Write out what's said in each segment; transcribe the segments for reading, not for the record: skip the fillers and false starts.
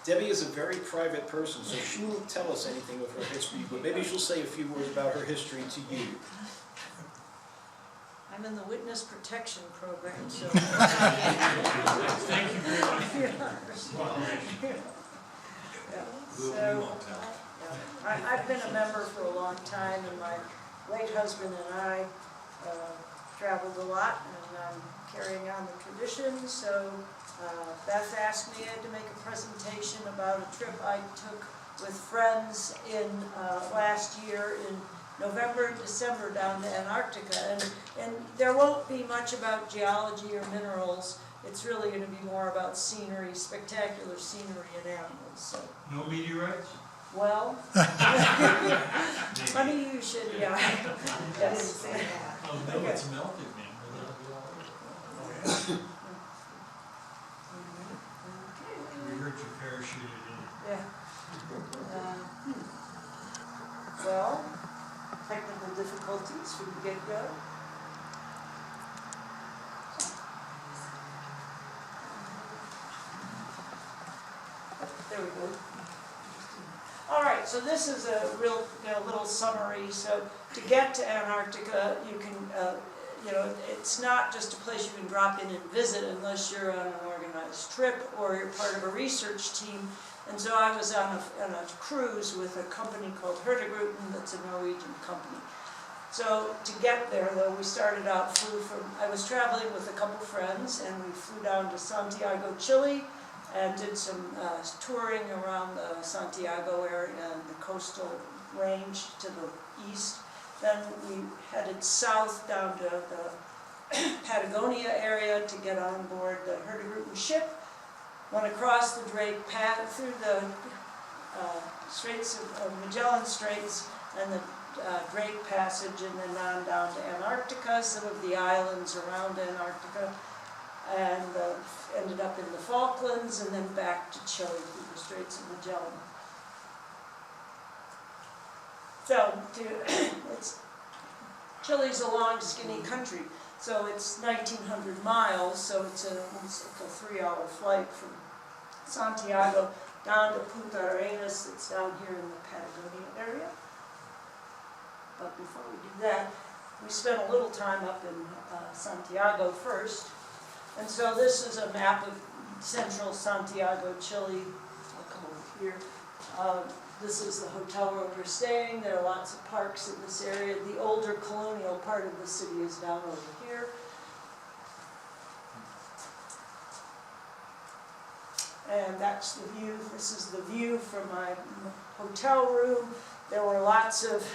Debbie is a very private person, so she won't tell us anything of her history, but maybe she'll say a few words about her history to you. I'm in the witness protection program, so. Thank you very much. Yeah. So, I've been a member for a long time, and my late husband and I traveled a lot, and I'm carrying on the tradition. So Beth asked me to make a presentation about a trip I took with friends in last year in November and December down to Antarctica, and there won't be much about geology or minerals. It's really going to be more about scenery, spectacular scenery and animals. So. No meteorites? Well, funny you should, yeah. Yes. Oh no, it's melted, man. We heard you parachuted in. Yeah. Well, technical difficulties from the get-go. There we go. All right, so this is a real little summary. So to get to Antarctica, you can, it's not just a place you can drop in and visit unless you're on an organized trip or you're part of a research team. And so I was on a cruise with a company called Hurtigruten, that's a Norwegian company. So to get there, though, we started out, I was traveling with a couple friends, and we flew down to Santiago, Chile, and did some touring around the Santiago area and the coastal range to the east. Then we headed south down to the Patagonia area to get on board the Hurtigruten ship. Went across the Drake Pass through the Straits of Magellan Straits and the Drake Passage, and then on down to Antarctica, some of the islands around Antarctica, and ended up in the Falklands, and then back to Chile through the Straits of Magellan. So, Chile's a long, skinny country, so it's 1,900 miles, so it's a 3-hour flight from Santiago down to Punta Arenas. It's down here in the Patagonia area. But before we do that, we spent a little time up in Santiago first. And so this is a map of central Santiago, Chile. I'll come over here. This is the hotel where we're staying. There are lots of parks in this area. The older colonial part of the city is down over here. And that's the view. This is the view from my hotel room. There were lots of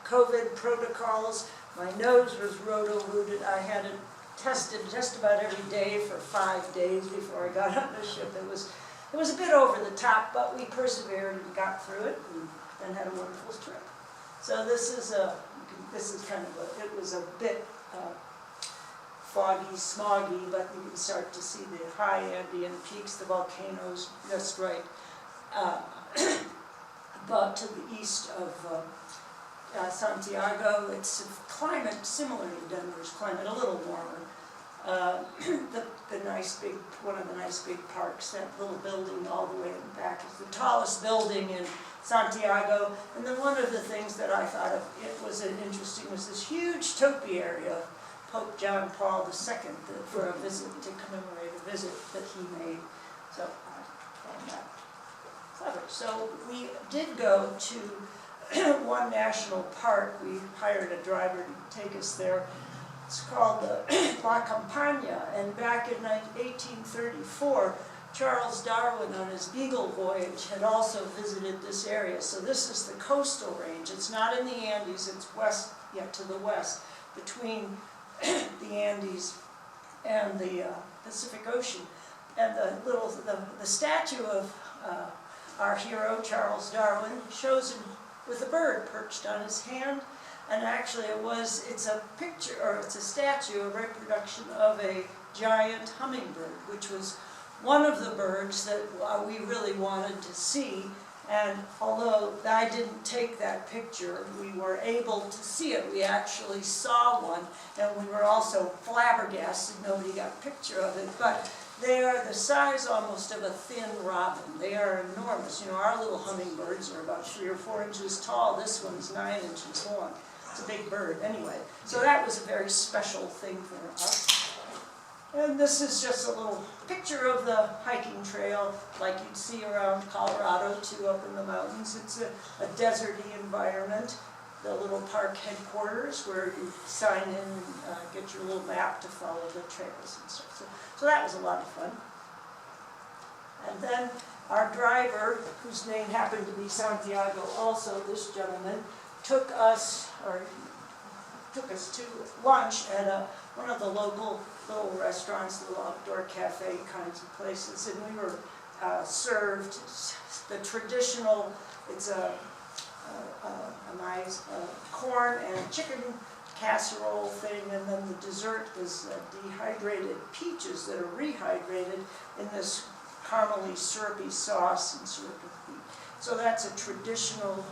COVID protocols. My nose was roto-rooted. I had it tested just about every day for 5 days before I got on the ship. It was a bit over the top, but we persevered and got through it, and then had a wonderful trip. So this is kind of it was a bit foggy, smoggy, but you can start to see the high Andean peaks, the volcanoes just right about to the east of Santiago. It's a climate similar to Denver's climate, a little warmer. One of the nice big parks, that little building all the way in the back is the tallest building in Santiago. And then one of the things that I thought was interesting was this huge topiary of Pope John Paul II for a visit, to commemorate a visit that he made. So I found that clever. So we did go to one national park. We hired a driver to take us there. It's called La Campagna, and back in 1834, Charles Darwin on his Beagle voyage had also visited this area. So this is the coastal range. It's not in the Andes, it's west, yet to the west, between the Andes and the Pacific Ocean. And the statue of our hero, Charles Darwin, shows him with a bird perched on his hand. And actually it's a picture, or it's a statue, a reproduction of a giant hummingbird, which was one of the birds that we really wanted to see. And although I didn't take that picture, we were able to see it. We actually saw one, and we were also flabbergasted nobody got a picture of it. But They are the size almost of a thin robin. They are enormous. You know, our little hummingbirds are about 3 or 4 inches tall. This one's 9 inches long. It's a big bird anyway. So that was a very special thing for us. And this is just a little picture of the hiking trail like you'd see around Colorado too, up in the mountains. It's a deserty environment. The little park headquarters where you sign in and get your little map to follow the trails and stuff. So that was a lot of fun. And then our driver, whose name happened to be Santiago also, this gentleman, took us to lunch at one of the local little restaurants, little outdoor cafe kinds of places, and we were served the traditional, it's a nice corn and chicken casserole thing, and then the dessert is dehydrated peaches that are rehydrated in this caramely syrupy sauce and served with meat. So that's a traditional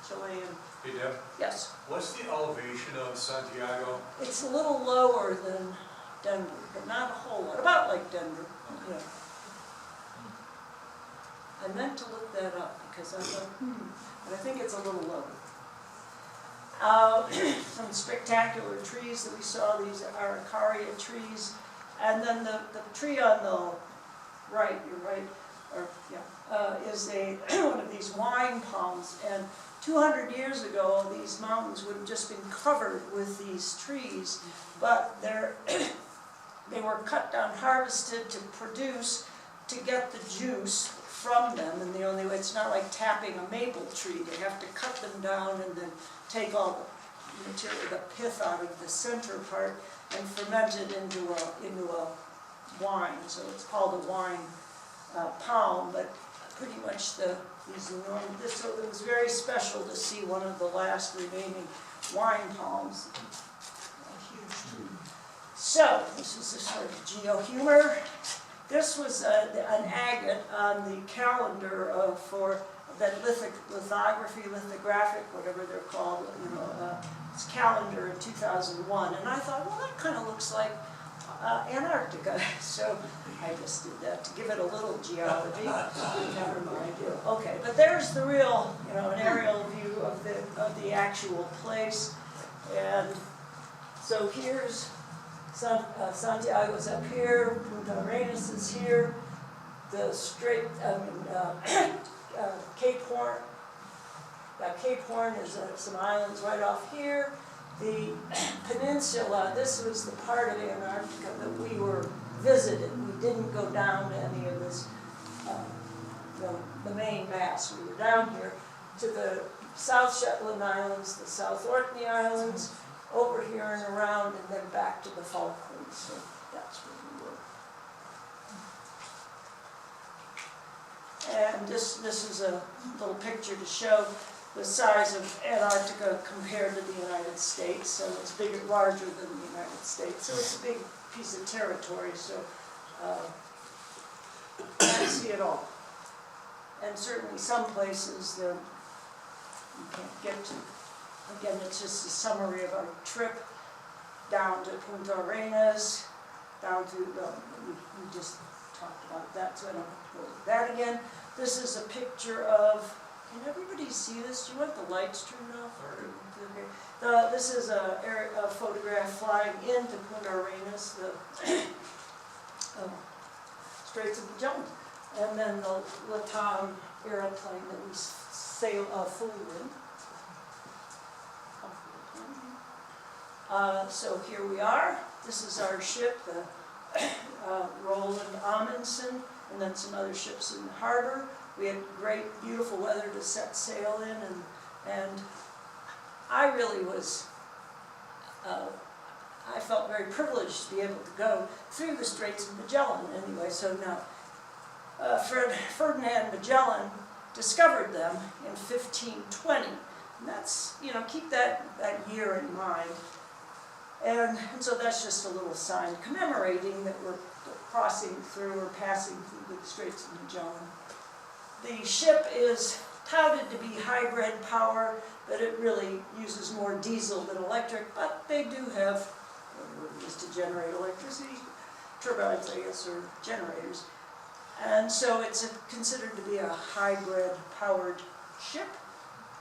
Chilean. Hey Deb, Yes, what's the elevation of Santiago? it's a little lower than Denver, but not a whole lot, about like Denver. Yeah. I meant to look that up because I thought, but I think it's a little lower. Some spectacular trees that we saw, these are Araucaria trees, and then the tree on the right, you're right, or yeah, is one of these wine palms, and 200 years ago these mountains would have just been covered with these trees, but they were cut down, harvested to produce, to get the juice from them, and the only way, it's not like tapping a maple tree, they have to cut them down and then take all the material, the pith out of the center part and ferment it into a wine. So it's called a wine palm, but pretty much these enormous, so it was very special to see one of the last remaining wine palms. A huge tree. So this is a sort of geo-humor. This was an agate on the calendar for that lithography, lithographic, whatever they're called, you know, it's calendar in 2001. And I thought, well, that kind of looks like Antarctica. So I just did that to give it a little geology. Never mind. Okay, but there's the real, you know, an aerial view of the actual place. And so here's Santiago's up here, Punta Arenas is here, the Strait, Cape Horn. Cape Horn is some islands right off here. The peninsula, this was the part of Antarctica that we were visited. We didn't go down to any of this, the main mass. We were down here to the South Shetland Islands, the South Orkney Islands, over here and around, and then back to the Falklands. So that's where we were. And this is a little picture to show the size of Antarctica compared to the United States. So it's bigger, larger than the United States. So it's a big piece of territory. So you can't see it all. And certainly some places you can't get to. Again, it's just a summary of our trip down to Punta Arenas, down to, we just talked about that, so I don't have to go over that again. This is a picture of, can everybody see this? Do you want the lights turned off? Okay. This is a photograph flying into Punta Arenas, the Straits of Magellan, and then the Latam airplane that we flew in. So here we are. This is our ship, the Roland Amundsen, and then some other ships in the harbor. We had great, beautiful weather to set sail in, and I really was, I felt very privileged to be able to go through the Straits of Magellan anyway. So now, Ferdinand Magellan discovered them in 1520. And that's, you know, keep that year in mind. And so that's just a little sign commemorating that we're crossing through or passing through the Straits of Magellan. The ship is touted to be hybrid power, but it really uses more diesel than electric, but they do have whatever it is to generate electricity. turbines, I guess, or generators. And so it's considered to be a hybrid powered ship.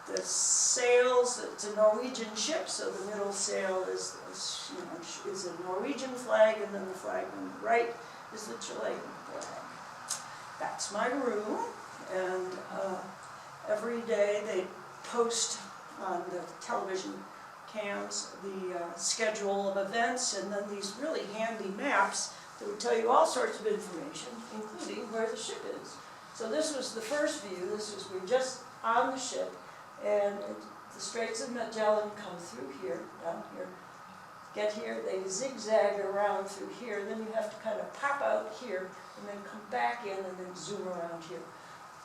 The sails, it's a Norwegian ship, so the middle sail is a Norwegian flag, and then the flag on the right is the Chilean flag. That's my room, and every day they post on the television cams the schedule of events, and then these really handy maps that would tell you all sorts of information, including where the ship is. So this was the first view. We're just on the ship, and the Straits of Magellan come through here, down here, get here, they zigzag around through here, then you have to kind of pop out here, and then come back in, and then zoom around here.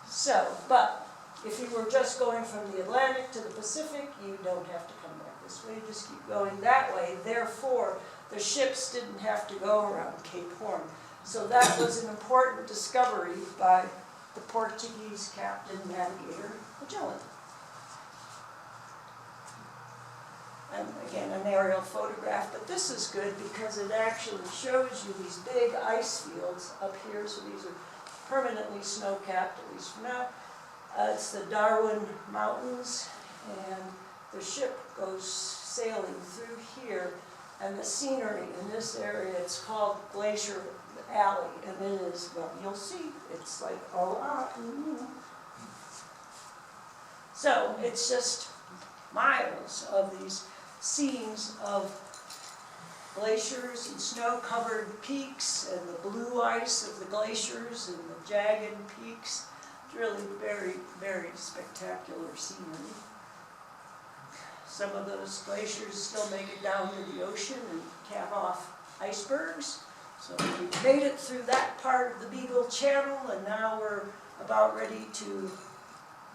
So, but if you were just going from the Atlantic to the Pacific, you don't have to come back this way, you just keep going that way. Therefore, the ships didn't have to go around Cape Horn. So that was an important discovery by the Portuguese captain navigator Magellan. And again, an aerial photograph, but this is good because it actually shows you these big ice fields up here. So these are permanently snow-capped, at least for now. It's the Darwin Mountains, and the ship goes sailing through here. And the scenery in this area, it's called Glacier Alley, and it is, well, you'll see, it's like, So it's just miles of these scenes of glaciers and snow-covered peaks and the blue ice of the glaciers and the jagged peaks. It's really very, very spectacular scenery. Some of those glaciers still make it down to the ocean and cap off icebergs. So we made it through that part of the Beagle Channel, and now we're about ready to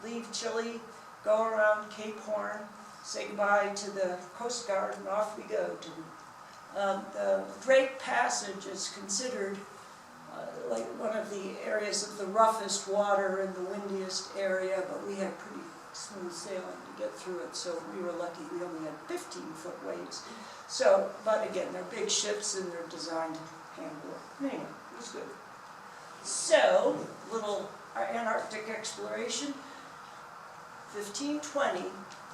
leave Chile, go around Cape Horn, say goodbye to the Coast Guard, and off we go. The Drake Passage is considered like one of the areas of the roughest water and the windiest area, but we had pretty smooth sailing to get through it, so we were lucky. We only had 15-foot waves. So, but again, they're big ships and they're designed to handle it. Anyway, it was good. So, little Antarctic exploration. 1520,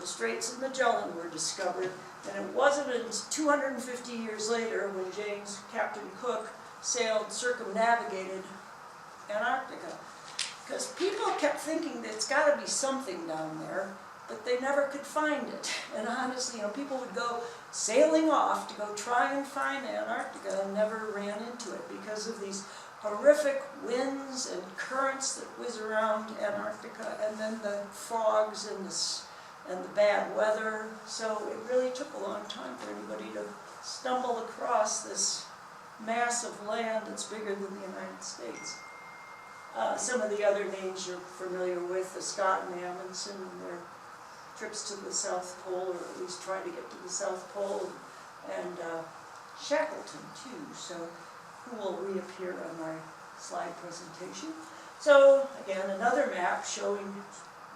the Straits of Magellan were discovered, and it wasn't until 250 years later when Captain Cook circumnavigated Antarctica. Because people kept thinking that it's got to be something down there, but they never could find it. And honestly, people would go sailing off to go try and find Antarctica and never ran into it because of these horrific winds and currents that whiz around Antarctica, and then the fogs and the bad weather. So it really took a long time for anybody to stumble across this mass of land that's bigger than the United States. Some of the other names you're familiar with, the Scott and Amundsen and their trips to the South Pole, or at least trying to get to the South Pole, and Shackleton too, so who will reappear on my slide presentation. So again, another map showing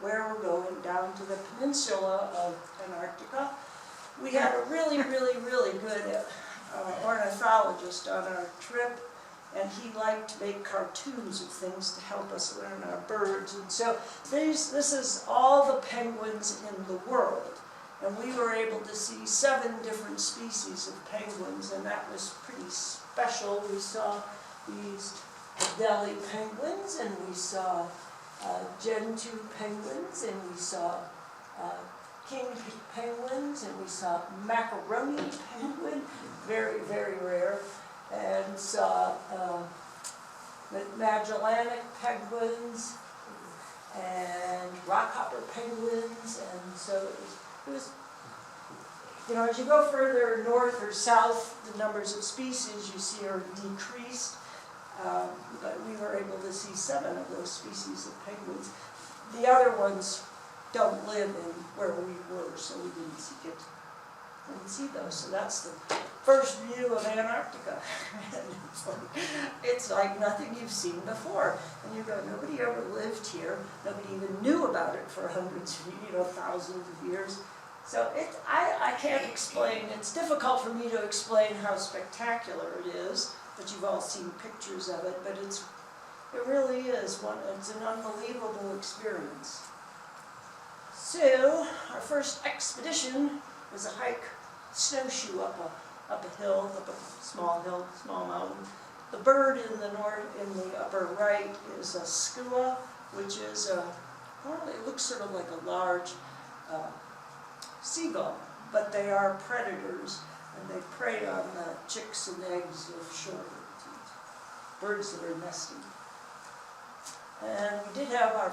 where we're going, down to the peninsula of Antarctica. We had a really, really, really good ornithologist on our trip, and he liked to make cartoons of things to help us learn our birds. And so this is all the penguins in the world. And we were able to see 7 different species of penguins, and that was pretty special. We saw these Adelie penguins, and we saw Gentoo penguins, and we saw king penguins, and we saw macaroni penguin, very, very rare, and saw Magellanic penguins and rockhopper penguins, and so it was, as you go further north or south, the numbers of species you see are decreased, but we were able to see 7 of those species of penguins. The other ones don't live in where we were, so we didn't see those. So that's the first view of Antarctica. It's like nothing you've seen before. And you go, nobody ever lived here. Nobody even knew about it for hundreds of thousands of years. So I can't explain. It's difficult for me to explain how spectacular it is. but you've all seen pictures of it, but it really is it's an unbelievable experience. So, our first expedition was a hike, snowshoe up a hill, up a small hill, small mountain. The bird in the upper right is a skua, which is it looks sort of like a large seagull, but they are predators, and they prey on the chicks and eggs of shorebirds, birds that are nesting. And we did have our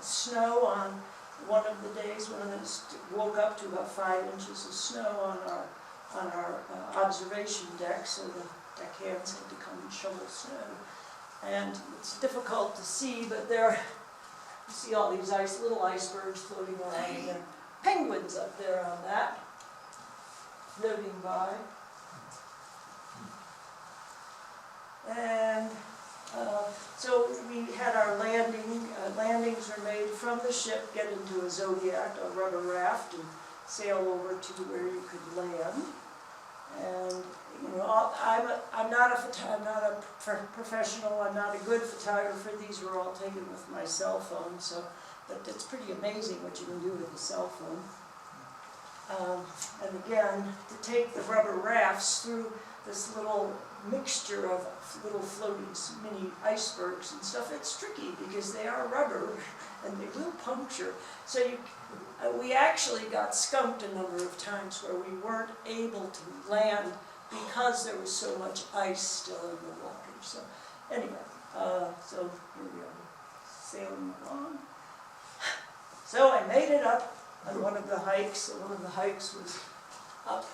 snow on one of the days when it woke up to about 5 inches of snow on our observation deck, so the deckhands had to come and shovel snow. And it's difficult to see, but you see all these little icebergs floating around, and there are penguins up there on that, floating by. And so we had our landings were made from the ship, get into a Zodiac, a rubber raft, and sail over to where you could land. And you know, I'm not a professional. I'm not a good photographer. These were all taken with my cell phone. So, but it's pretty amazing what you can do with a cell phone. And again, to take the rubber rafts through this little mixture of little floating mini icebergs and stuff, it's tricky because they are rubber and they will puncture. So we actually got skunked a number of times where we weren't able to land because there was so much ice still in the water. So anyway, so here we are, sailing along. So I made it up on one of the hikes. One of the hikes was up,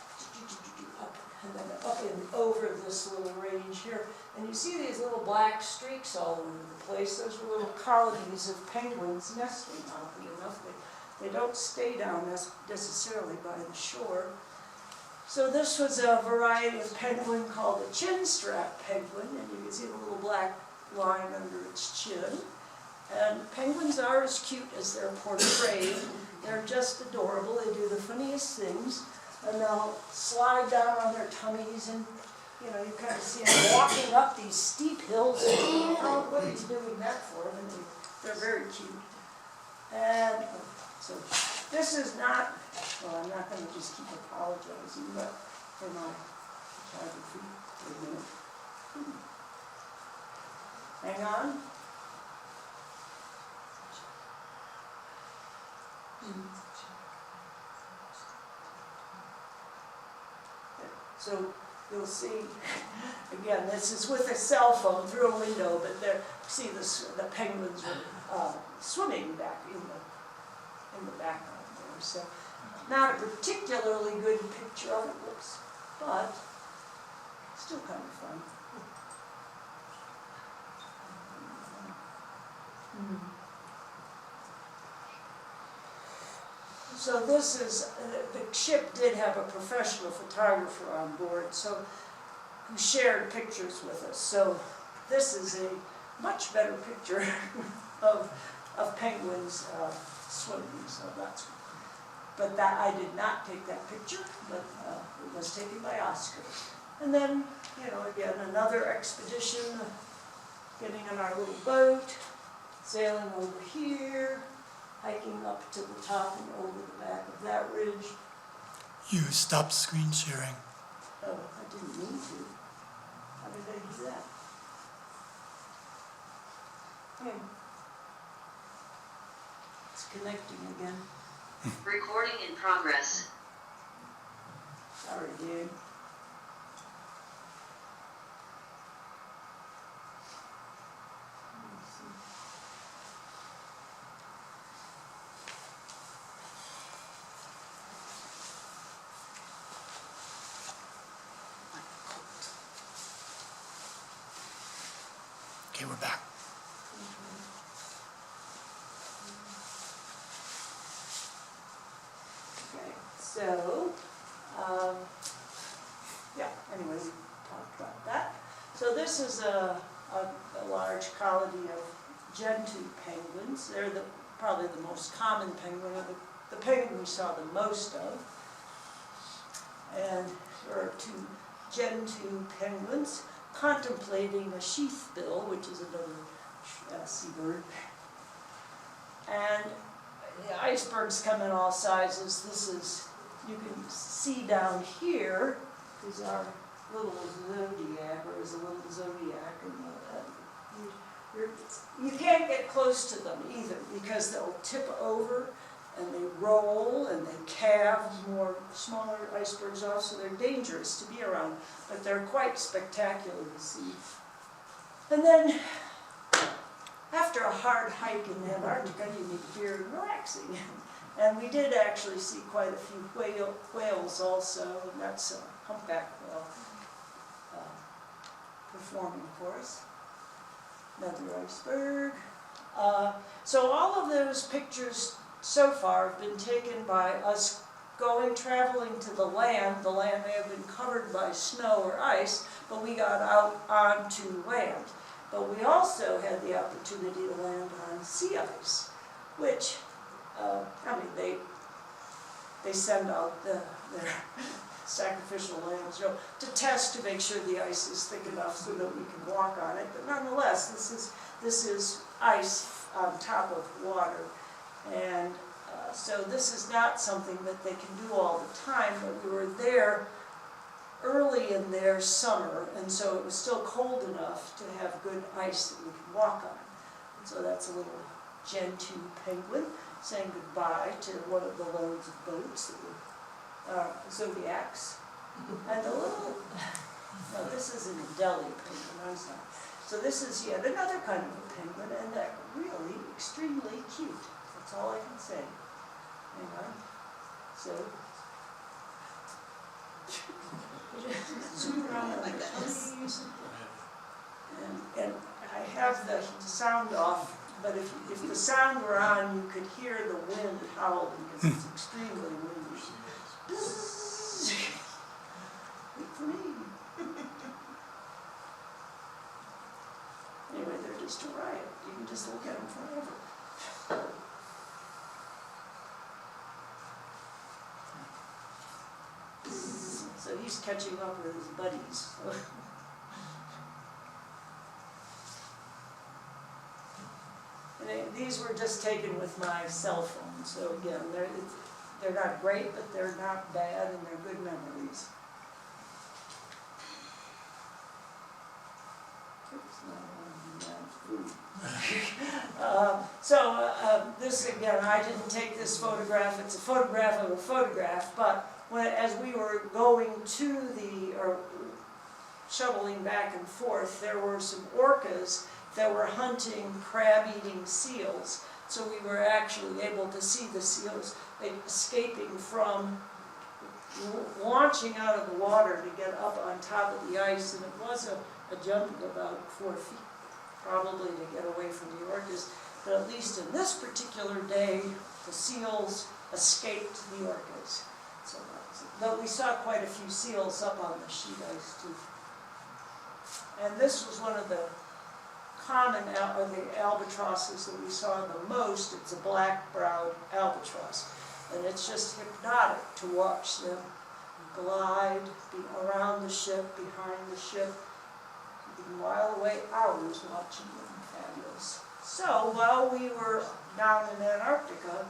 and then up and over this little range here. And you see these little black streaks all over the place. Those were little colonies of penguins nesting, oddly enough. They don't stay down necessarily by the shore. So this was a variety of penguin called a chin-strap penguin, and you can see the little black line under its chin. And penguins are as cute as they're portrayed. They're just adorable. They do the funniest things, and they'll slide down on their tummies, and you know, you kind of see them walking up these steep hills. And oh, what is doing that for them? And they're very cute. And so this is not, well, I'm not going to just keep apologizing, but for my photography for a minute. Hang on. So you'll see, again, this is with a cell phone through a window, but there, see the penguins are swimming back in the background there. So not a particularly good picture of it looks, but still kind of fun. So this is, the ship did have a professional photographer on board, so who shared pictures with us. So this is a much better picture of penguins swimming. So that's, but that I did not take that picture, but it was taken by Oscar. And then, you know, again, another expedition, getting on our little boat, sailing over here, hiking up to the top and over the back of that ridge. You stopped screen sharing. Oh, I didn't mean to. How did I do that? It's connecting again. Recording in progress. Sorry, dude. Okay, we're back. Okay, so, yeah, anyway, we talked about that. So this is a large colony of gentoo penguins. They're probably the most common penguin, or the penguin we saw the most of. And there are two gentoo penguins. contemplating a sheathbill, which is another seabird. And the icebergs come in all sizes. This is, you can see down here is our little zodiac, or is a little zodiac, and you can't get close to them either because they'll tip over and they roll and they calve more smaller icebergs off, so they're dangerous to be around, but they're quite spectacular to see. And then after a hard hike in Antarctica, you need beer and relaxing. And we did actually see quite a few whales also, and that's a humpback whale performing for us. Another iceberg. So all of those pictures so far have been taken by us traveling to the land. The land may have been covered by snow or ice, but we got out onto land. But we also had the opportunity to land on sea ice, which, they send out their sacrificial lambs, to test to make sure the ice is thick enough so that we can walk on it. But nonetheless, this is ice on top of water, and so this is not something that they can do all the time. But we were there early in their summer, and so it was still cold enough to have good ice that we could walk on. And so that's a little Gentoo penguin saying goodbye to one of the loads of boats that were zodiacs. And the little, no, this isn't a Delhi penguin, I'm sorry. So this is yet another kind of a penguin, and they're really extremely cute. That's all I can say. Hang on. So, zoom around on the trees. And I have the sound off, but if the sound were on, you could hear the wind howling because it's extremely windy. Bzzz. Wait for me. Anyway, they're just a riot. You can just look at them forever. Bzzz. So he's catching up with his buddies. And these were just taken with my cell phone, so again, they're not great, but they're not bad, and they're good memories. This again, I didn't take this photograph. It's a photograph of a photograph, but as we were going to or shuttling back and forth, there were some orcas that were hunting crab-eating seals. So we were actually able to see the seals escaping from launching out of the water to get up on top of the ice, and it was a jump of about 4 feet, probably to get away from the orcas. But at least in this particular day, the seals escaped the orcas. So though we saw quite a few seals up on the sheet ice too. And this was one of the common the albatrosses that we saw the most. It's a black-browed albatross, and it's just hypnotic to watch them glide around the ship, behind the ship. You can while away hours watching them. Fabulous. So while we were down in Antarctica,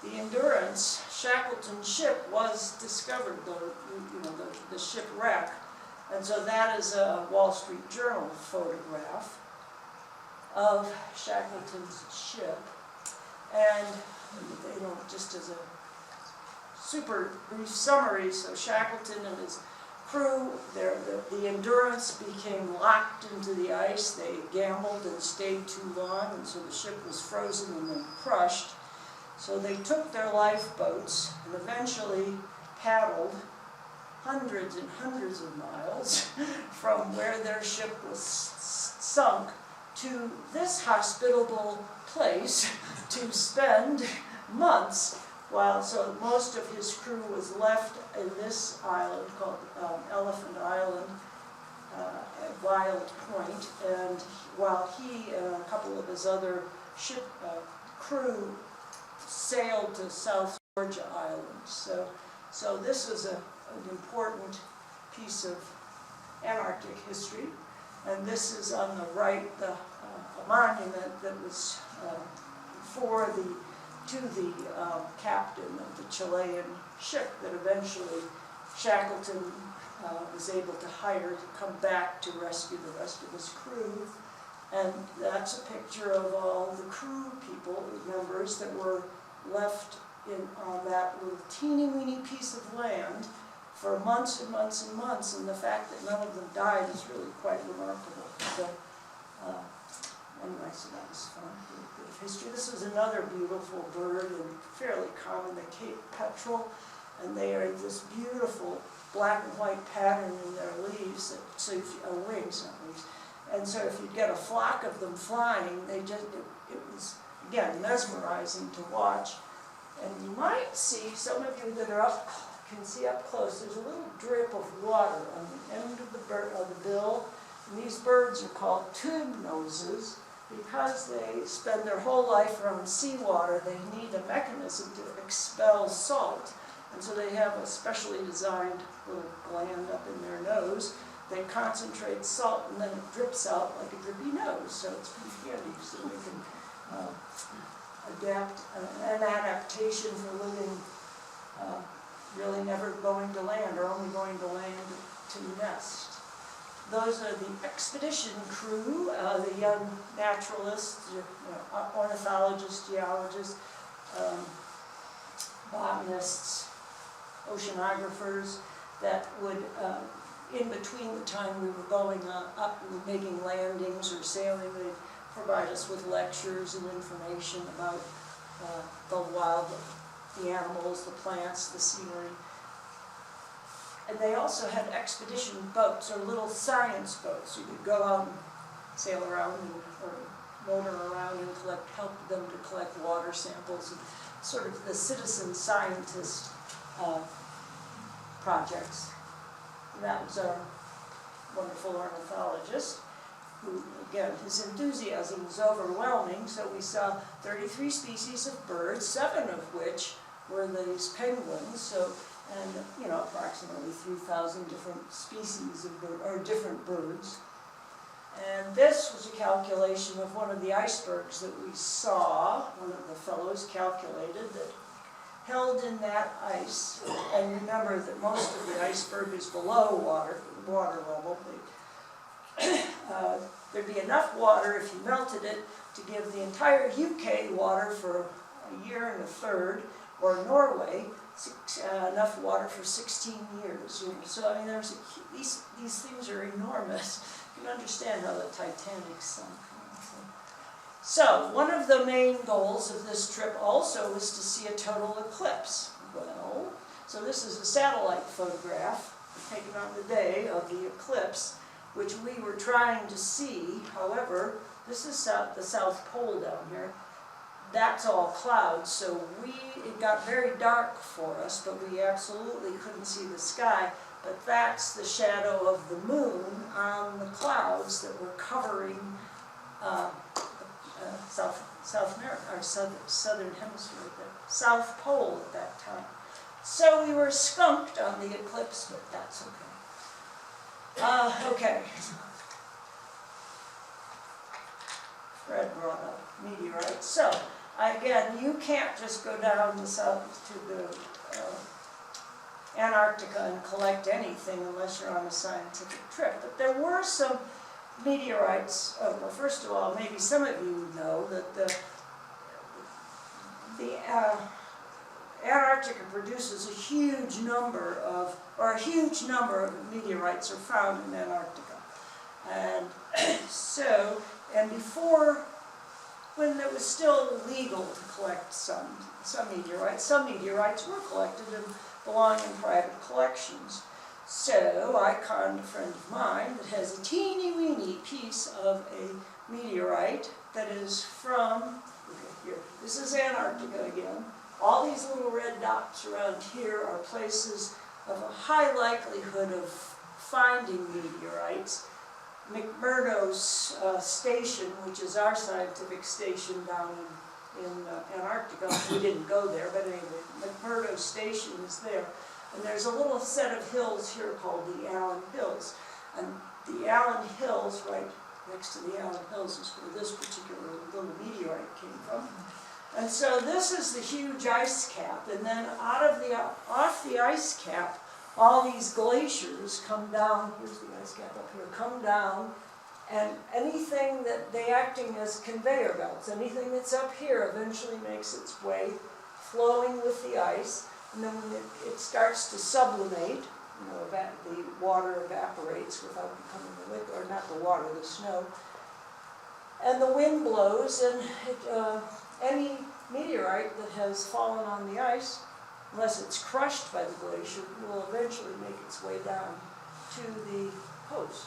the Endurance Shackleton ship was discovered, the shipwreck, and so that is a Wall Street Journal photograph of Shackleton's ship. And just as a super brief summary, so Shackleton and his crew, the Endurance became locked into the ice. They gambled and stayed too long, and so the ship was frozen and then crushed. So they took their lifeboats and eventually paddled hundreds and hundreds of miles from where their ship was sunk to this hospitable place to spend months so most of his crew was left in this island called Elephant Island at Wild Point, and while he and a couple of his other ship crew sailed to South Georgia Island. So this was an important piece of Antarctic history. And this is on the right, a monument that was to the captain of the Chilean ship that eventually Shackleton was able to hire to come back to rescue the rest of his crew. And that's a picture of all the crew members that were left on that little teeny weeny piece of land for months and months and months, and the fact that none of them died is really quite remarkable. So, anyway, so that was fun, a little bit of history. This was another beautiful bird and fairly common, the Cape Petrel, and they are this beautiful black and white pattern in their leaves, wings, not leaves. And so if you get a flock of them flying, it was, again, mesmerizing to watch. And you might see, some of you that are can see up close, there's a little drip of water on the end of the bill. And these birds are called tube noses because they spend their whole life around seawater. They need a mechanism to expel salt. And so they have a specially designed little gland up in their nose. They concentrate salt and then it drips out like a drippy nose. So it's pretty handy, so they can adapt, an adaptation for living, really never going to land or only going to land to nest. Those are the expedition crew, the young naturalists, ornithologists, geologists, botanists, oceanographers that would, in between the time we were going up and making landings or sailing, they'd provide us with lectures and information about the animals, the plants, the scenery. And they also had expedition boats or little science boats. You could go out and sail around or motor around and help them to collect water samples, and sort of the citizen scientist projects. And that was our wonderful ornithologist, who, again, his enthusiasm was overwhelming. So we saw 33 species of birds, 7 of which were these penguins. So, and approximately 3,000 different species of different birds. And this was a calculation of one of the icebergs that we saw. One of the fellows calculated that held in that ice, and remember that most of the iceberg is below water level. There'd be enough water if you melted it to give the entire UK water for a year and a third, or Norway enough water for 16 years. So I mean, these things are enormous. You can understand how the Titanic sunk. So one of the main goals of this trip also was to see a total eclipse. Well, so this is a satellite photograph taken on the day of the eclipse, which we were trying to see. However, this is the South Pole down here. That's all clouds, so it got very dark for us, but we absolutely couldn't see the sky. But that's the shadow of the moon on the clouds that were covering South America, or southern hemisphere, the South Pole at that time. So we were skunked on the eclipse, but that's okay. Okay. Fred brought up meteorites. So, again, you can't just go down to the Antarctica and collect anything unless you're on a scientific trip. But there were some meteorites. Well, first of all, maybe some of you know that the Antarctica produces a huge number of meteorites are found in Antarctica. And so, and before, when it was still legal to collect some meteorites were collected and belong in private collections. So I conned a friend of mine that has a teeny weeny piece of a meteorite that is from, here, this is Antarctica again. All these little red dots around here are places of a high likelihood of finding meteorites. McMurdo's station, which is our scientific station down in Antarctica, we didn't go there, but anyway, McMurdo's station is there. And there's a little set of hills here called the Allen Hills. And the Allen Hills right next to the Allen Hills is where this particular little meteorite came from. And so this is the huge ice cap, and then off the ice cap, all these glaciers come down, here's the ice cap up here, come down, and anything that they acting as conveyor belts, anything that's up here eventually makes its way flowing with the ice, and then when it starts to sublimate, you know, the water evaporates without becoming a liquid, or not the water, the snow, and the wind blows, and any meteorite that has fallen on the ice, unless it's crushed by the glacier, will eventually make its way down to the coast.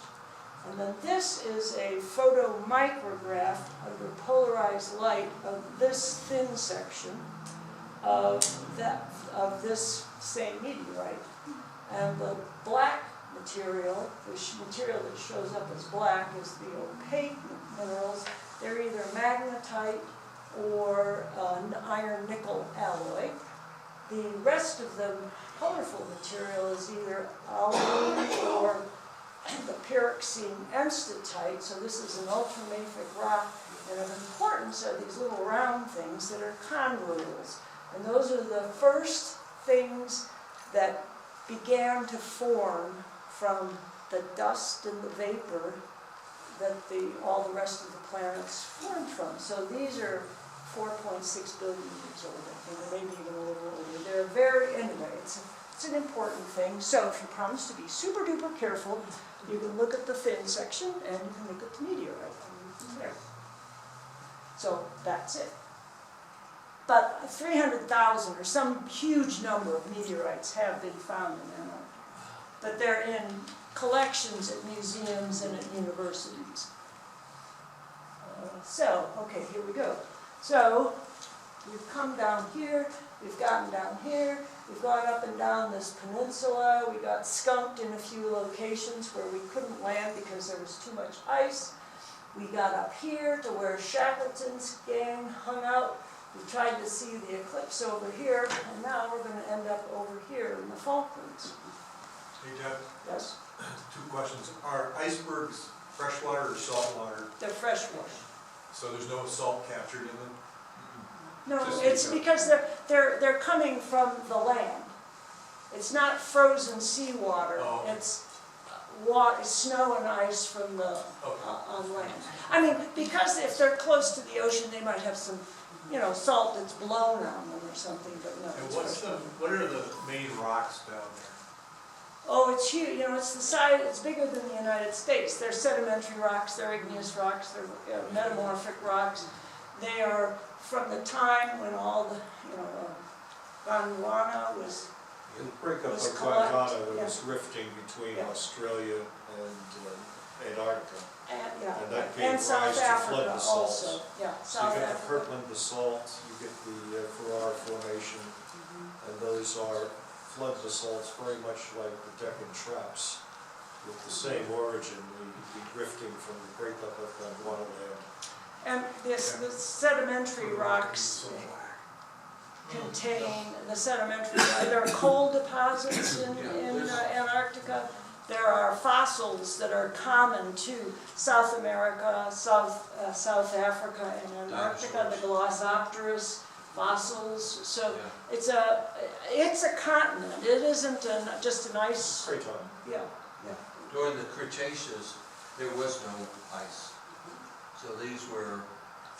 And then this is a photomicrograph under polarized light of this thin section of this same meteorite. And the black material, material that shows up as black, is the opaque minerals. They're either magnetite or iron nickel alloy. The rest of the colorful material is either alumine or the pyroxene enstatite. So this is an ultramafic rock, and of importance are these little round things that are chondrules. And those are the first things that began to form from the dust and the vapor that all the rest of the planets formed from. So these are 4.6 billion years old, I think, or maybe even a little older. They're very, anyway, it's an important thing. So if you promise to be super duper careful, you can look at the thin section and you can look at the meteorite from there. So that's it. But 300,000 or some huge number of meteorites have been found in Antarctica. But they're in collections at museums and at universities. Okay, here we go. So, we've come down here, we've gotten down here, we've gone up and down this peninsula, we got skunked in a few locations where we couldn't land because there was too much ice. We got up here to where Shackleton's gang hung out. We tried to see the eclipse over here, and now we're going to end up over here in the Falklands. Hey Deb, Yes? 2 questions. Are icebergs freshwater or saltwater? They're freshwater. So there's no salt captured in them? No, Just it's because- because they're coming from the land. It's not frozen seawater. Oh, okay. It's snow and ice from the Okay. on land. I mean, because if they're close to the ocean, they might have some, you know, salt that's blown on them or something. But no. And it's fresh. what are the main rocks down there? Oh, it's huge. You know, it's the size. It's bigger than the United States. They're sedimentary rocks. They're igneous rocks. They're metamorphic rocks. They are from the time when all the, you know, Gondwana was. The breakup of Was collect- Gondwana, there yeah. was rifting between Yeah. Australia and Antarctica. Yeah, And that and gave South rise to flood Africa basalts. also. Yeah, So South you get the Africa. Kirtland basalt, you get the Farrar Formation, and those are flood basalts very much like the Deccan Traps, with the same origin, the drifting from the breakup of Gondwana land. And the sedimentary rocks contain there are coal deposits in Antarctica. There are fossils that are common to South America, South Africa, and Antarctica, the Glossopteris fossils. So it's a continent. It isn't just an ice. Great time. Yeah. During the Cretaceous, there was no ice. So these were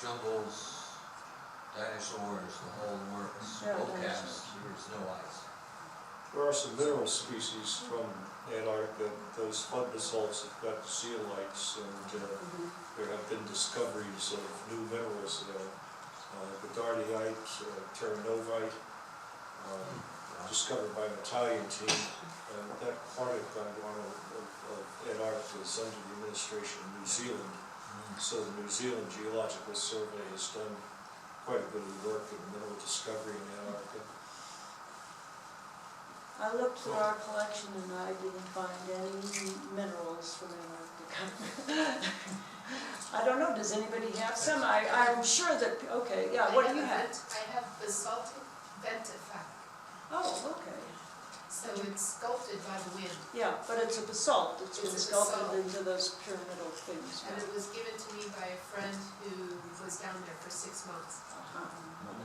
jungles, dinosaurs, the whole works, Yeah, old dinosaurs. caps, there was no ice. There are some mineral species from Antarctica. Those flood basalts have got zeolites, and there have been discoveries of new minerals there. Godardite, terranovite, discovered by an Italian team, and that part of Gondwana of Antarctica is under the administration of New Zealand. So the New Zealand Geological Survey has done quite a bit of work in mineral discovery in Antarctica. I looked through our collection and I didn't find any minerals from Antarctica. I don't know, does anybody have some? I'm sure that, okay, yeah, what do you have? I have basaltic ventifact. Oh, okay. So it's sculpted by the wind. Yeah, but it's a basalt, it's been It's a sculpted basalt. into those pyramidal things. And it was given to me by a friend who was down there for 6 months.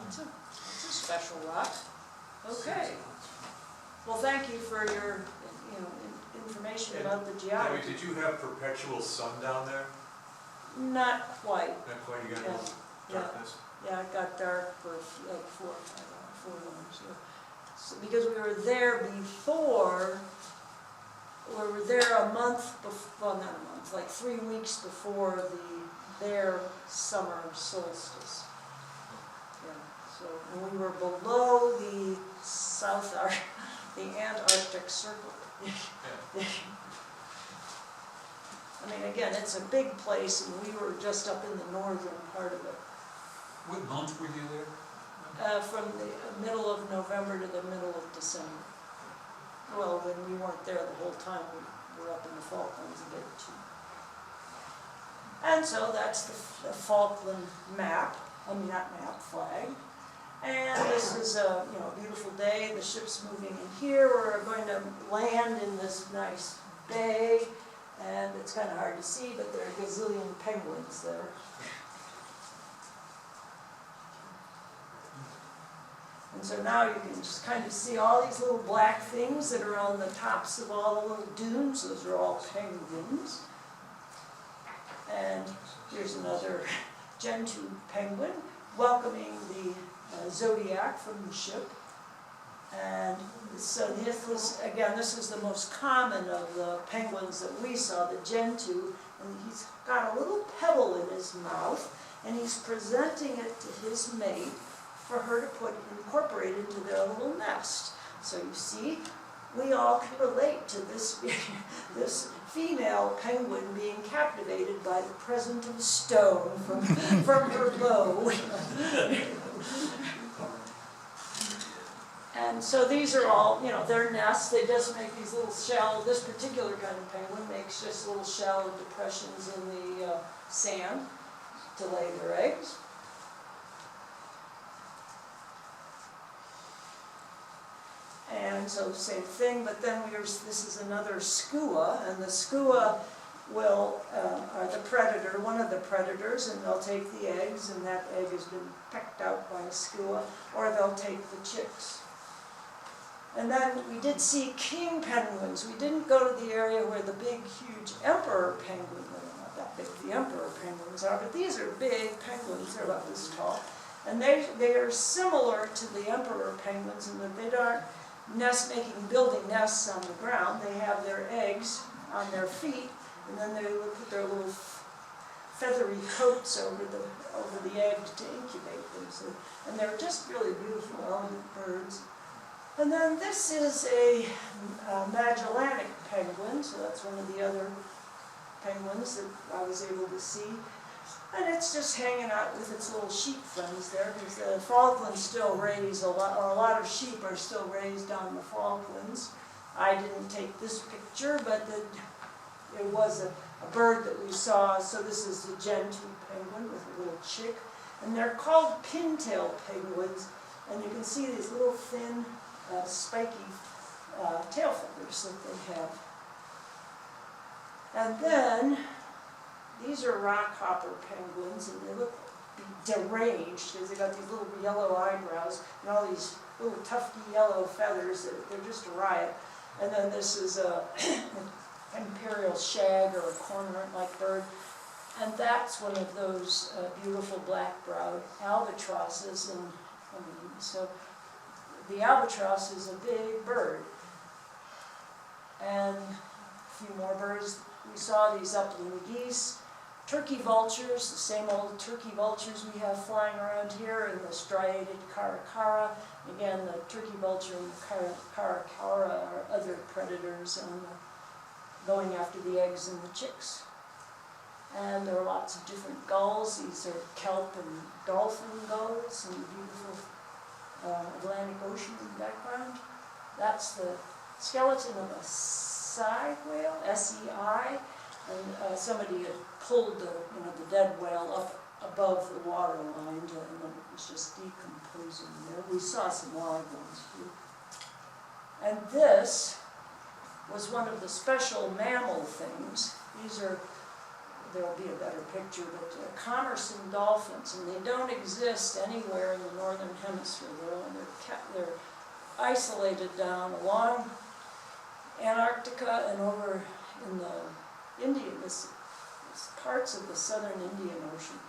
That's a special rock. Okay. Well, thank you for your, information about the Debbie, geology. did you have perpetual sun down there? Not quite, Not quite, you got Yeah, no yeah. darkness? Yeah, it got dark for like 4 hours. Yeah. So, because we were there before, we were there a month before, well, not a month, like 3 weeks before their summer solstice. Yeah, so, and we were below the the Antarctic Circle. I mean, again, it's a big place, and we were just up in the northern part of it. What month were you there? From the middle of November to the middle of December. Well, when we weren't there the whole time, we were up in the Falklands a bit too. And so that's the Falkland map, flag. And this is a beautiful day, the ship's moving in here, we're going to land in this nice bay, and it's kind of hard to see, but there are a gazillion penguins there. And so now you can just kind of see all these little black things that are on the tops of all the little dunes. Those are all penguins. And here's another gentoo penguin welcoming the Zodiac from the ship. And so this is the most common of the penguins that we saw, the gentoo. And he's got a little pebble in his mouth, and he's presenting it to his mate for her to incorporate into their little nest. So you see, we all can relate to this female penguin being captivated by the present of a stone from her bow. And so these are all, their nests. They just make these little shallow, this particular kind of penguin makes just little shallow depressions in the sand to lay their eggs. And so same thing, but then this is another skua, and the skua are the predator, one of the predators, and they'll take the eggs, and that egg has been pecked out by a skua, or they'll take the chicks. And then we did see king penguins. We didn't go to the area where the big, huge emperor penguin, well, not that big, the emperor penguins are, but these are big penguins, they're about this tall. And they are similar to the emperor penguins in that they aren't building nests on the ground. They have their eggs on their feet, and then they will put their little feathery coats over the egg to incubate them. So, and they're just really beautiful, elegant birds. And then this is a Magellanic penguin, so that's one of the other penguins that I was able to see. And it's just hanging out with its little sheep friends there, because the Falklands still raise a lot of sheep are still raised on the Falklands. I didn't take this picture, but it was a bird that we saw. So this is the gentoo penguin with a little chick. And they're called pintail penguins. And you can see these little thin, spiky tail feathers that they have. And then these are rockhopper penguins, and they look deranged because they got these little yellow eyebrows and all these little tufty yellow feathers. They're just a riot. And then this is an imperial shag or a cormorant-like bird. And that's one of those beautiful black-browed albatrosses. And so the albatross is a big bird. And a few more birds. We saw these upland geese. Turkey vultures, the same old turkey vultures we have flying around here, and the striated caracara. Again, the turkey vulture and the caracara are other predators on going after the eggs and the chicks. And there are lots of different gulls. These are kelp and dolphin gulls, and beautiful Atlantic Ocean in the background. That's the skeleton of a sei whale, S-E-I. And somebody had pulled the dead whale up above the water line, and then it was just decomposing there. We saw some live ones too. And this was one of the special mammal things. These are, there'll be a better picture, but commercing dolphins, and they don't exist anywhere in the northern hemisphere. They're isolated down along Antarctica and over in the Indian, parts of the southern Indian Ocean.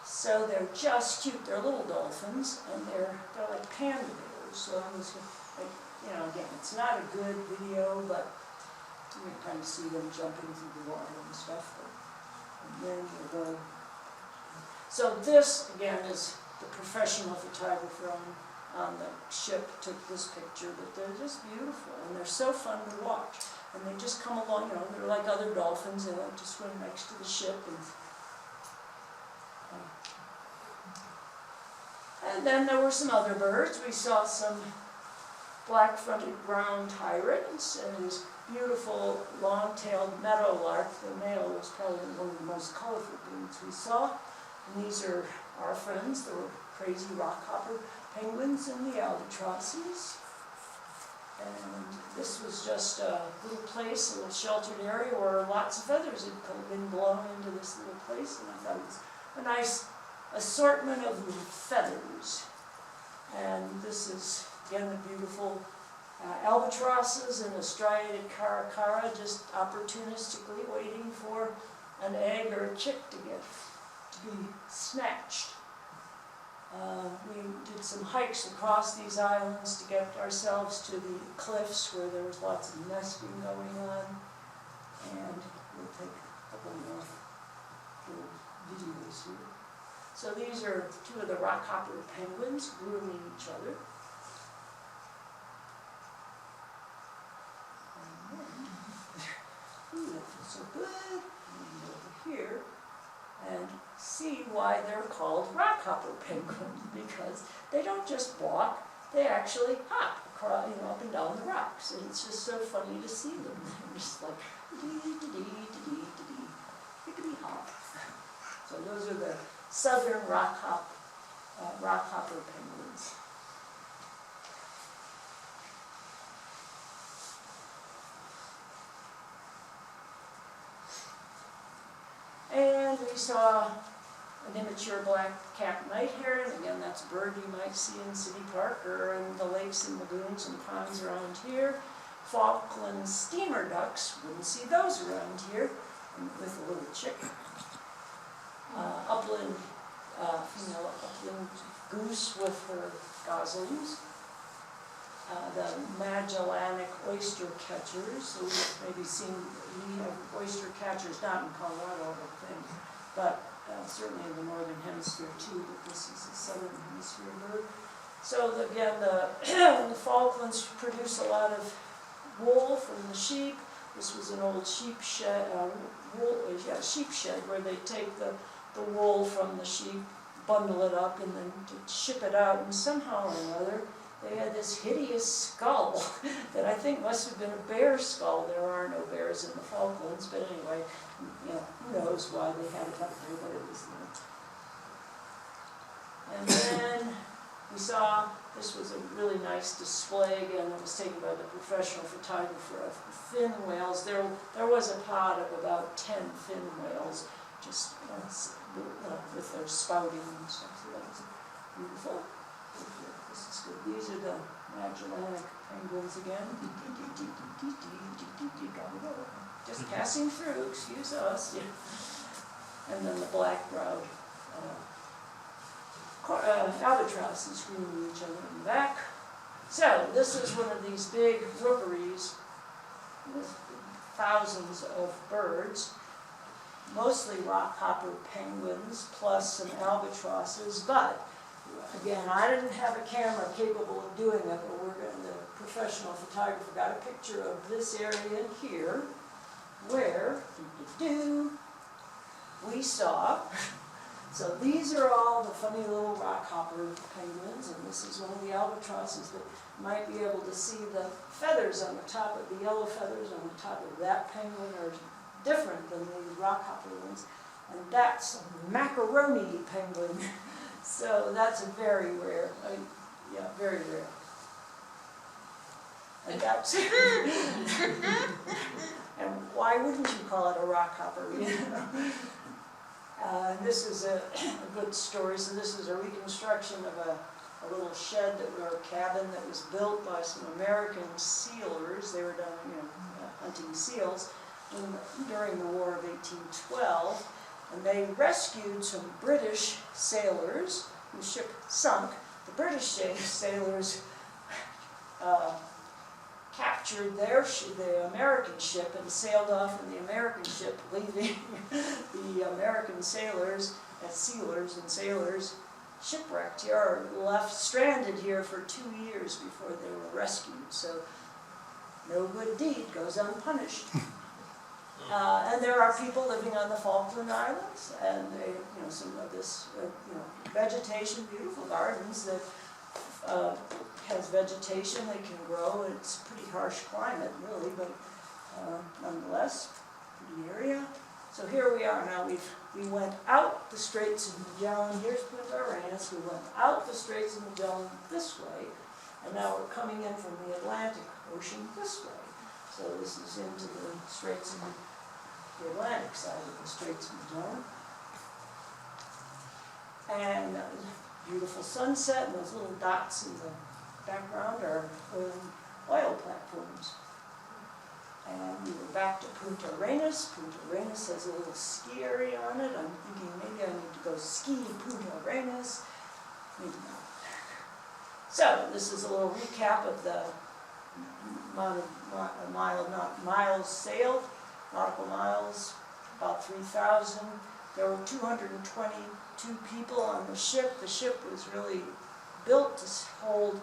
So they're just cute. They're little dolphins, and they're like panda bears. So I was, like, you know, again, it's not a good video, but you can kind of see them jumping through the water and stuff. And then we're going. So this, again, is the professional photographer on the ship took this picture, but they're just beautiful, and they're so fun to watch. And they just come along, you know, they're like other dolphins, they like to swim next to the ship. And then there were some other birds. We saw some black-fronted ground tyrants and this beautiful long-tailed meadowlark. The male was probably one of the most colorful birds we saw. And these are our friends, the crazy rockhopper penguins and the albatrosses. And this was just a little place, a little sheltered area where lots of feathers had been blown into this little place, and I thought it was a nice assortment of feathers. And this is, again, the beautiful albatrosses and a striated caracara, just opportunistically waiting for an egg or a chick to be snatched. We did some hikes across these islands to get ourselves to the cliffs where there was lots of nesting going on. And we'll take a couple more little videos here. So these are two of the rockhopper penguins grooming each other. And then, ooh, that feels so good. And over here. And see why they're called rockhopper penguins, because they don't just walk, they actually hop across, you know, up and down the rocks, and it's just so funny to see them. They're just like dee-dee-dee-dee-dee-dee, hippity-hop. So those are the southern rockhopper penguins. And we saw an immature black-capped night heron. Again, that's a bird you might see in City Park or in the lakes and lagoons and ponds around here. Falkland steamer ducks, wouldn't see those around here, and with a little chick. Upland, female upland goose with her goslings. The Magellanic oyster catchers, so we've maybe seen, we have oyster catchers, not in Colorado, I think, but certainly in the northern hemisphere too, but this is a southern hemisphere bird. So again, the Falklands produce a lot of wool from the sheep. This was an old sheep shed, sheep shed where they take the wool from the sheep, bundle it up, and then to ship it out, and somehow or another, they had this hideous skull that I think must have been a bear skull. There are no bears in the Falklands, but anyway, you know, who knows why they had it up there, but it was there. And then we saw, this was a really nice display, again, that was taken by the professional photographer of fin whales. There was a pod of about 10 fin whales, just with their spouting and stuff, so that was beautiful. This is good. These are the Magellanic penguins again. Just passing through, excuse us. Yeah. And then the black-browed albatrosses grooming each other in the back. So this is one of these big rookeries with thousands of birds, mostly rockhopper penguins plus some albatrosses, but again, I didn't have a camera capable of doing it, but the professional photographer got a picture of this area here, where we saw. So these are all the funny little rockhopper penguins, and this is one of the albatrosses that might be able to see the feathers on the top of the yellow feathers on the top of that penguin are different than the rockhopper ones, and that's a macaroni penguin. So that's a very rare, yeah, very rare. And that's, and why wouldn't you call it a rock hopper, you know? This is a good story. So this is a reconstruction of a little shed or a cabin that was built by some American sealers. They were down, hunting seals during the War of 1812, and they rescued some British sailors whose ship sunk. The British sailors captured the American ship and sailed off in the American ship, leaving the American sailors as sealers and sailors shipwrecked here, or left stranded here for 2 years before they were rescued. So no good deed goes unpunished. And there are people living on the Falkland Islands, and they, some of this, vegetation, beautiful gardens that has vegetation that can grow. It's a pretty harsh climate, really, but nonetheless, pretty area. So here we are now. We went out the Straits of Magellan. Here's Punta Arenas. We went out the Straits of Magellan this way, and now we're coming in from the Atlantic Ocean this way. So this is into the Straits of the Atlantic side of the Straits of Magellan. And beautiful sunset, and those little dots in the background are oil platforms. And we were back to Punta Arenas. Punta Arenas has a little ski area on it. I'm thinking maybe I need to go ski Punta Arenas. Maybe not. So this is a little recap of the amount of miles sailed, nautical miles, about 3,000. There were 222 people on the ship. The ship was really built to hold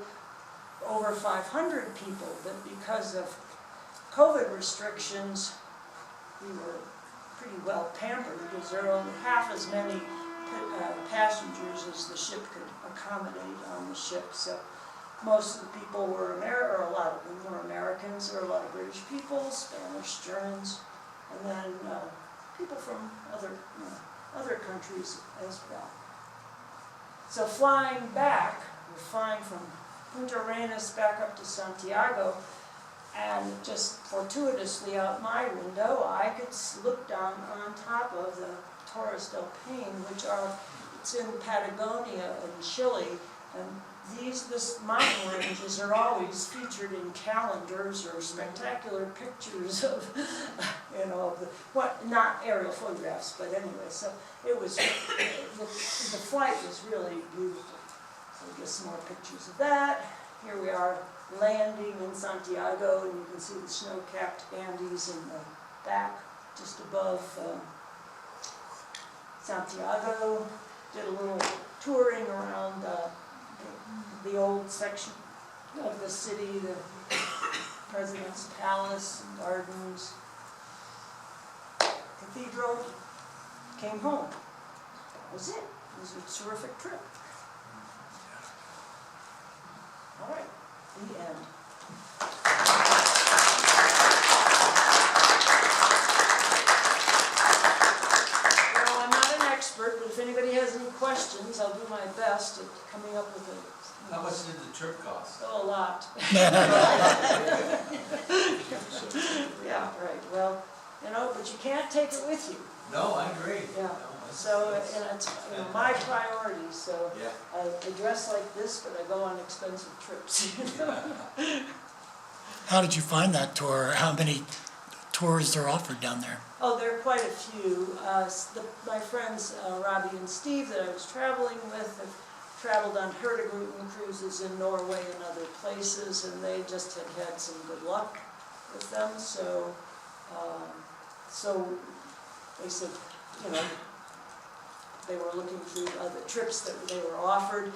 over 500 people, but because of COVID restrictions, we were pretty well pampered because there were only half as many passengers as the ship could accommodate on the ship. So most of the people were or a lot of them were Americans. There were a lot of British people, Spanish, Germans, and then people from other countries as well. So flying back, we're flying from Punta Arenas back up to Santiago, and just fortuitously out my window, I could look down on top of the Torres del Paine, it's in Patagonia in Chile, and this mountain ranges are always featured in calendars or spectacular pictures of, not aerial photographs, but anyway, so it was, the flight was really beautiful. So we get some more pictures of that. Here we are landing in Santiago, and you can see the snow-capped Andes in the back, just above Santiago. Did a little touring around the old section of the city, the President's Palace, and gardens, cathedral, came home. That was it. It was a terrific trip. All right, the end. Well, I'm not an expert, but if anybody has any questions, I'll do my best at coming up with a... How much did the trip cost? Oh, a lot. Yeah, right, well, but you can't take it with you. No, I agree. Yeah. No, So, and it's my priority, so Yeah. I dress like this, but I go on expensive trips. How did you find that tour? How many tours are offered down there? Oh, there are quite a few. My friends Robbie and Steve that I was traveling with have traveled on Hurtigruten cruises in Norway and other places, and they just had some good luck with them. So, they said, they were looking through the trips that they were offered.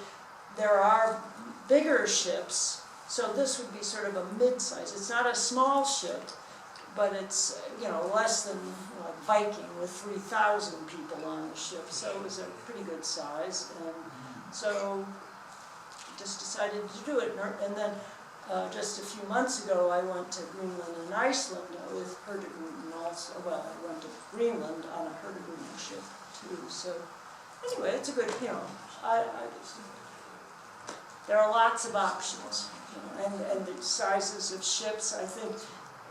There are bigger ships, so this would be sort of a mid-size. It's not a small ship, but it's less than Viking with 3,000 people on the ship. So it was a pretty good size, and so just decided to do it. And then just a few months ago, I went to Greenland and Iceland with Hurtigruten also. Well, I went to Greenland on a Hurtigruten ship too. So anyway, it's a good, there are lots of options, and the sizes of ships. I think,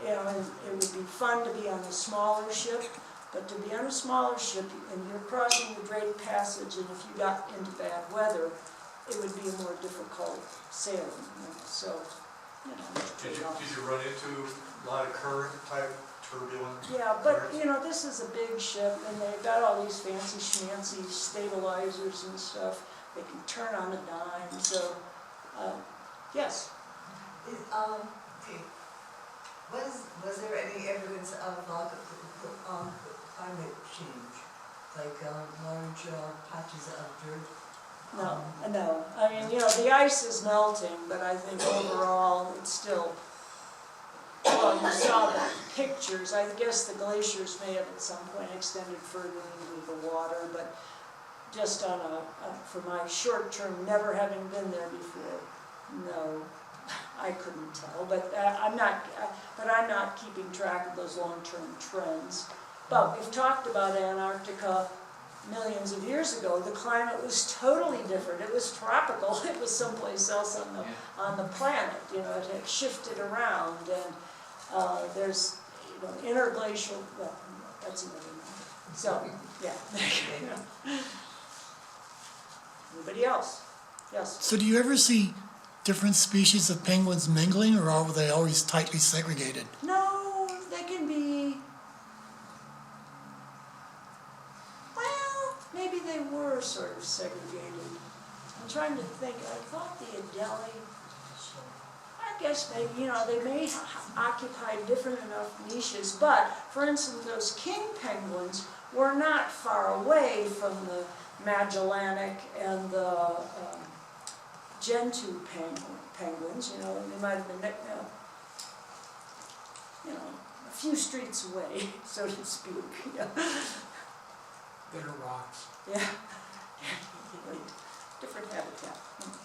and it would be fun to be on a smaller ship, but to be on a smaller ship, and you're crossing the Drake Passage, and if you got into bad weather, it would be a more difficult sailing, so, Did you run into a lot of current type turbulence? Yeah, but, this is a big ship, and they've got all these fancy schmancy stabilizers and stuff. They can turn on a dime, so, yes. Was there any evidence of climate change, like large patches of dirt? No. I mean, the ice is melting, but I think overall it's still, well, you saw the pictures. I guess the glaciers may have at some point extended further into the water, but just for my short term, never having been there before, no, I couldn't tell. But I'm not keeping track of those long-term trends. But we've talked about Antarctica millions of years ago. The climate was totally different. It was tropical. It was someplace else on the planet. It had shifted around, and there's interglacial. Well, that's another matter. So yeah. Anybody else? Yes. So do you ever see different species of penguins mingling, or are they always tightly segregated? No, they can be. Well, maybe they were sort of segregated. I'm trying to think. I thought the Adelie. I guess maybe, they may occupy different enough niches, but for instance, those king penguins were not far away from the Magellanic and the Gentoo penguins, they might have been, a few streets away, so to speak. Better rocks. Yeah. Different habitat,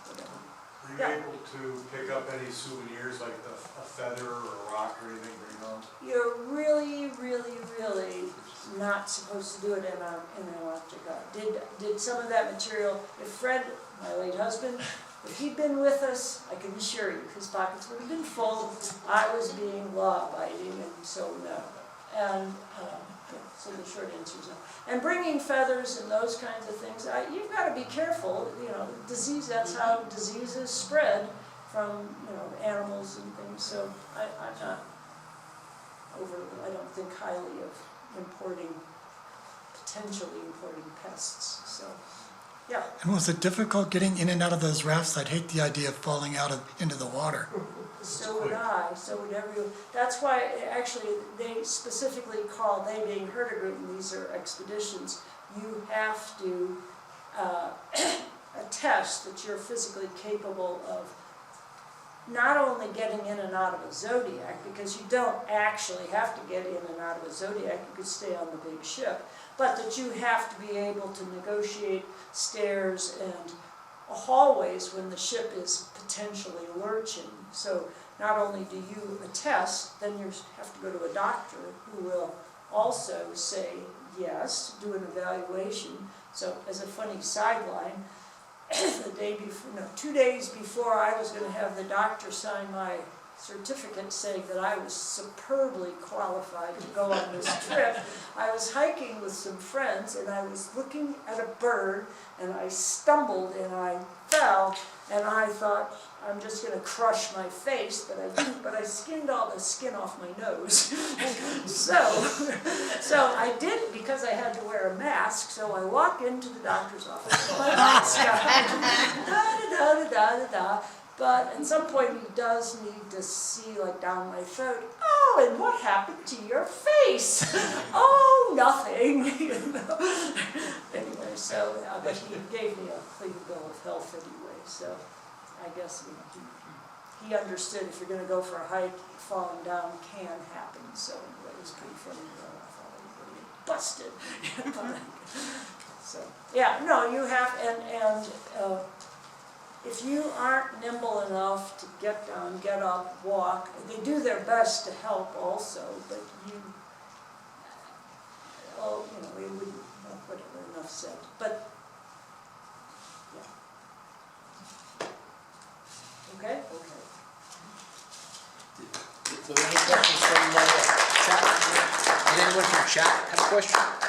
whatever. Were you able to pick up any souvenirs, like a feather or a rock or anything, bring home? You're really, really, really not supposed to do it in Antarctica. Did some of that material, if Fred, my late husband, if he'd been with us, I can assure you, his pockets would have been full. I was being law-abiding, and so no. And so the short answer is no. And bringing feathers and those kinds of things, you've got to be careful. Disease, that's how diseases spread from, animals and things. So I'm not I don't think highly of potentially importing pests. So, yeah. And was it difficult getting in and out of those rafts? I'd hate the idea of falling out into the water. So would I, so would everyone. That's why, actually, they specifically call, they being Hurtigruten, these are expeditions, you have to attest that you're physically capable of not only getting in and out of a Zodiac, because you don't actually have to get in and out of a Zodiac, you could stay on the big ship, but that you have to be able to negotiate stairs and hallways when the ship is potentially lurching. So not only do you attest, then you have to go to a doctor who will also say yes, do an evaluation. So as a funny sideline, the day before, no, 2 days before I was going to have the doctor sign my certificate saying that I was superbly qualified to go on this trip, I was hiking with some friends and I was looking at a bird and I stumbled and I fell and I thought, I'm just going to crush my face, but I didn't, but I skinned all the skin off my nose. so I did, because I had to wear a mask, so I walk into the doctor's office with my mask on, but at some point he does need to see, like, down my throat. Oh, and what happened to your face? Oh, nothing. Anyway, so, but he gave me a clean bill of health anyway, so I guess he understood if you're going to go for a hike, falling down can happen. So anyway, it was pretty funny. I thought I would get busted. So yeah, no, you have, and if you aren't nimble enough to get down, get up, walk, they do their best to help also, but we wouldn't, whatever, enough said. But Okay? Were there any questions from chat? Did anyone from chat have a question?